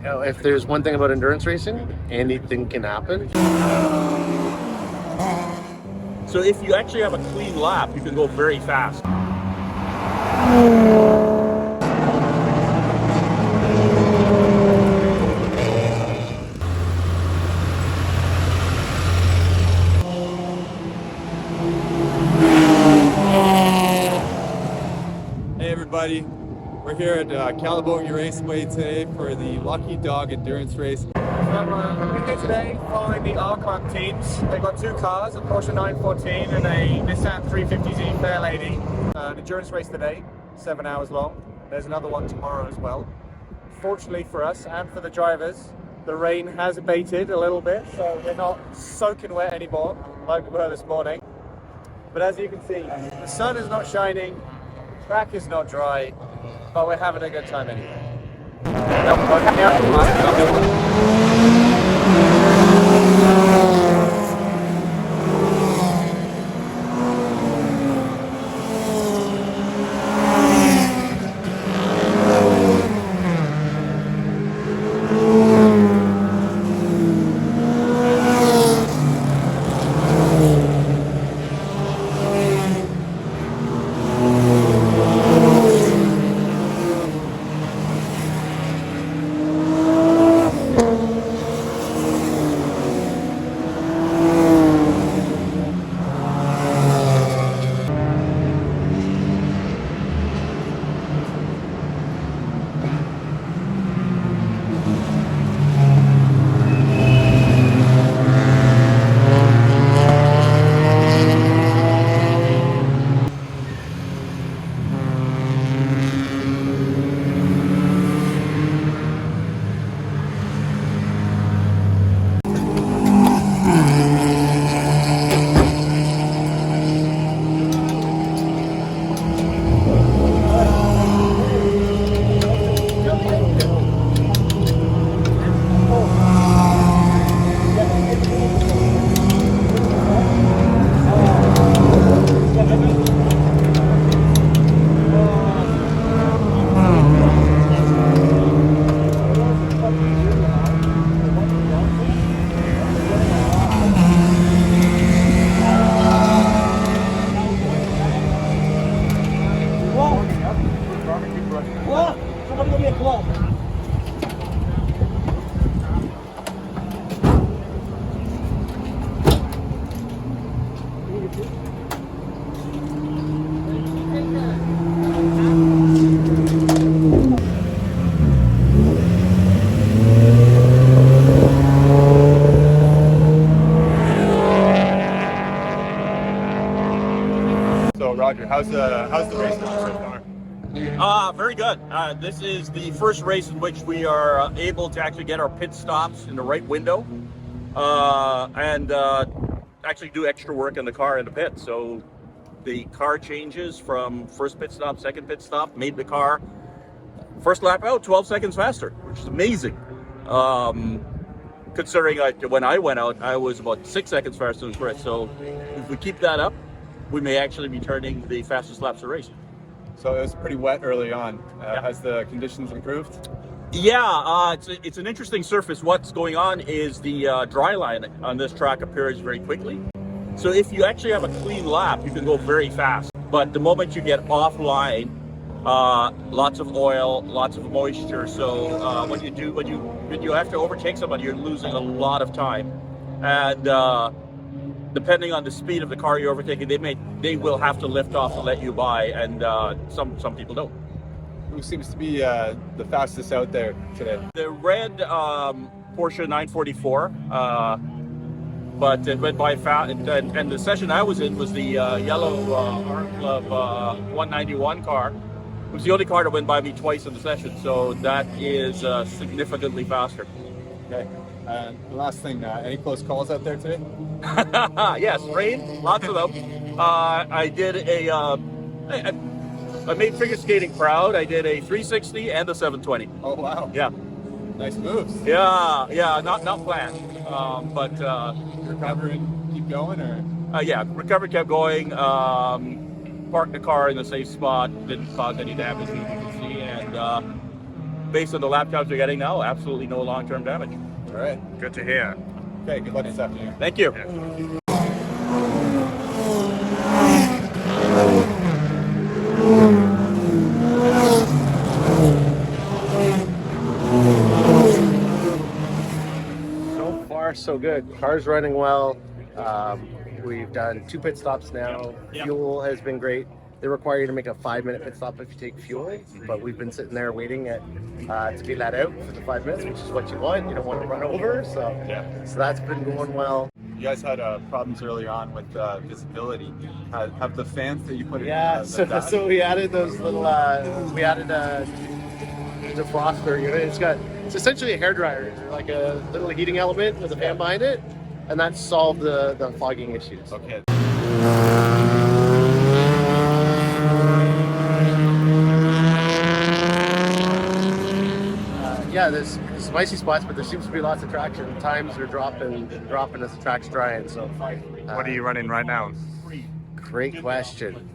If there's one thing about endurance racing, anything can happen. So if you actually have a clean lap, you can go very fast. Hey everybody, we're here at Calabogie Raceway today for the Lucky Dog Endurance Race. We're here today following the RCLUB teams. They've got two cars, a Porsche 914 and a Nissan 350Z Fair Lady. An endurance race today, 7 hours long. There's another one tomorrow as well. Fortunately for us and for the drivers, the rain has abated a little bit, so we're not soaking wet anymore like we were this morning. But as you can see, the sun is not shining, the track is not dry, but we're having a good time anyway. So Roger, how's the race going so far? Very good. This is the first race in which we are able to actually get our pit stops in the right window and actually do extra work in the car in the pit. So the car changes from first pit stop, second pit stop, made the car first lap out 12 seconds faster, which is amazing. Considering when I went out, I was about 6 seconds faster than Chris. So if we keep that up, we may actually be turning the fastest laps of the race. So it was pretty wet early on. Has the conditions improved? Yeah, it's an interesting surface. What's going on is the dry line on this track appears very quickly. So if you actually have a clean lap, you can go very fast. But the moment you get offline, lots of oil, lots of moisture. So when you have to overtake somebody, you're losing a lot of time. And depending on the speed of the car you're overtaking, they will have to lift off to let you by, and some people don't. Who seems to be the fastest out there today? The red Porsche 944, but it went by fast. And the session I was in was the yellow RCLUB 191 car. It was the only car that went by me twice in the session, so that is significantly faster. Okay. The last thing, any close calls out there today? Yes, rain, lots of them. I did I made figure skating proud. I did a 360 and a 720. Oh wow! Yeah, Nice moves. yeah, not planned, but Recover and keep going, or yeah, recovery kept going. Parked the car in a safe spot, didn't cause any damage, as you can see, and based on the lap times we're getting now, absolutely no long-term damage. All right, good to hear. Okay, good luck this afternoon. Thank you. So far, so good. Car's running well. We've done 2 pit stops now. Fuel has been great. They require you to make a 5-minute pit stop if you take fuel, but we've been sitting there waiting to get that out for the 5 minutes, which is what you want. You don't want to run over, so that's been going well. You guys had problems early on with visibility. Have the fans that you put in? So we added those little. We added a defroster. It's essentially a hairdryer, like a little heating element with a fan behind it, and that solved the fogging issues. Okay. Yeah, there's spicy spots, but there seems to be lots of traction. Times are dropping as the track's drying. So, What are you running right now? Great question.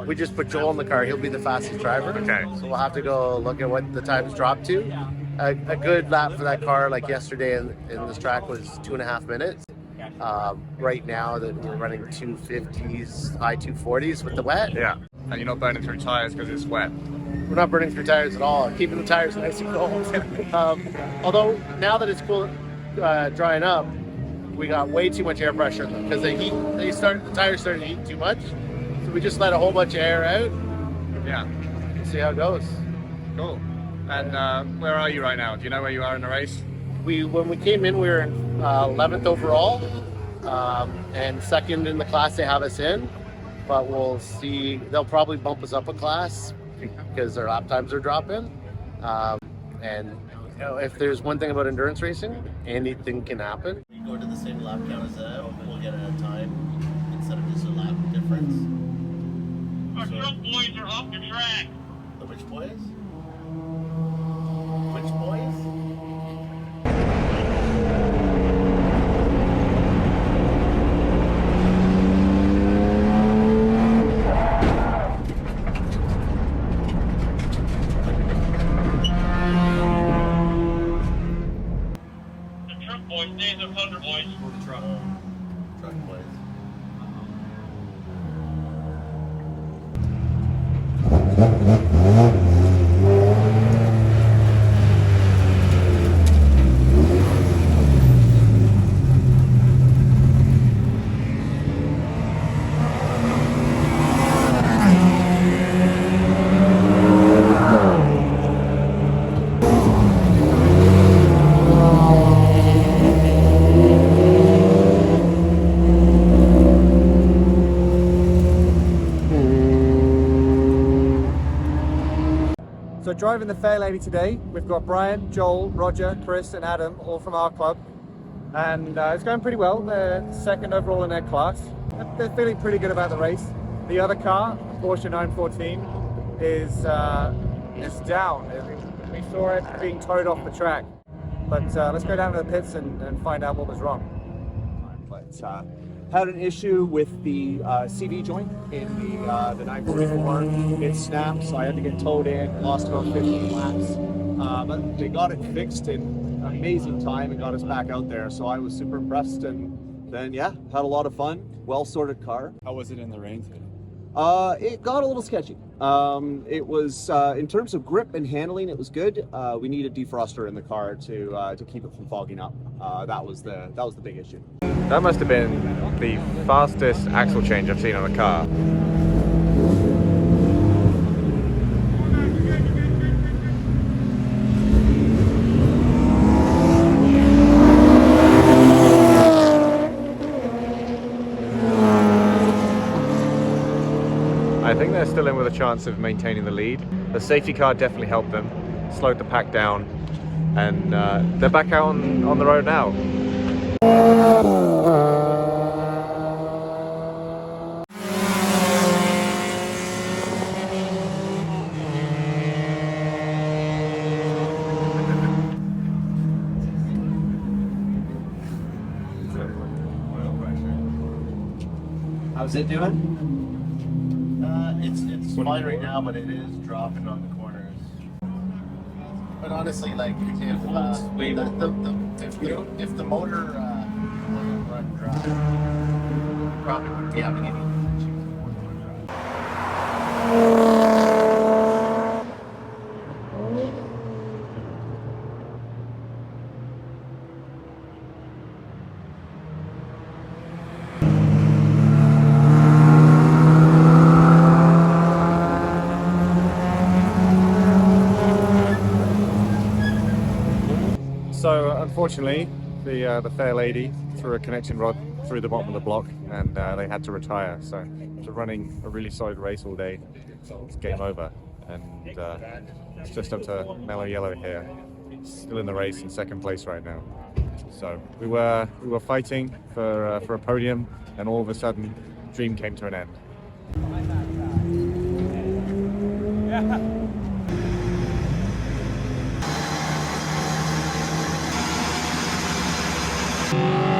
We just put Joel in the car. He'll be the fastest driver. Okay. So we'll have to go look at what the times dropped to. A good lap for that car, like yesterday in this track, was 2.5 minutes. Right now that we're running 250s, high 240s with the wet. Yeah. And you're not burning through tires because it's wet. We're not burning through tires at all, keeping the tires nice and cold. Although now that it's cool, drying up, we got way too much air pressure in them because the tires started to heat too much. So we just let a whole bunch of air out. Yeah. See how it goes. Cool. And where are you right now? Do you know where you are in the race? When we came in, we were 11th overall and second in the class they have us in. But we'll see. They'll probably bump us up a class because their lap times are dropping. And if there's one thing about endurance racing, anything can happen. You go to the same lap count as them, we'll get a time instead of just a lap difference. Our truck boys are off the track. The which boys? Which boys? Daze of Thunder boys. The truck. Truck boys. So driving the Fair Lady today, we've got Brian, Joel, Roger, Chris and Adam, all from our club. And it's going pretty well. They're second overall in their class. They're feeling pretty good about the race. The other car, Porsche 914, is down. We saw it being towed off the track. But let's go down to the pits and find out what was wrong. But had an issue with the CV joint in the 944. It snapped, so I had to get towed in, lost about 15 laps. But they got it fixed in amazing time and got us back out there. So I was super impressed, and then yeah, had a lot of fun. Well sorted car. How was it in the rain today? It got a little sketchy. It was in terms of grip and handling, it was good. We need a defroster in the car to keep it from fogging up. That was the big issue. That must have been the fastest axle change I've seen on a car. I think they're still in with a chance of maintaining the lead. The safety car definitely helped them, slowed the pack down, and they're back out on the road now. How's it doing? It's fine right now, but it is dropping on the corners. But honestly, like if the motor wasn't run dry, we probably wouldn't be having any issues with motor dry. So unfortunately, the fair lady threw a connection rod through the bottom of the block, and they had to retire. So after running a really solid race all day, it's game over, and it's just up to Mellow Yellow here, still in the race in second place right now. So we were fighting for a podium, and all of a sudden, dream came to an end. Yeah.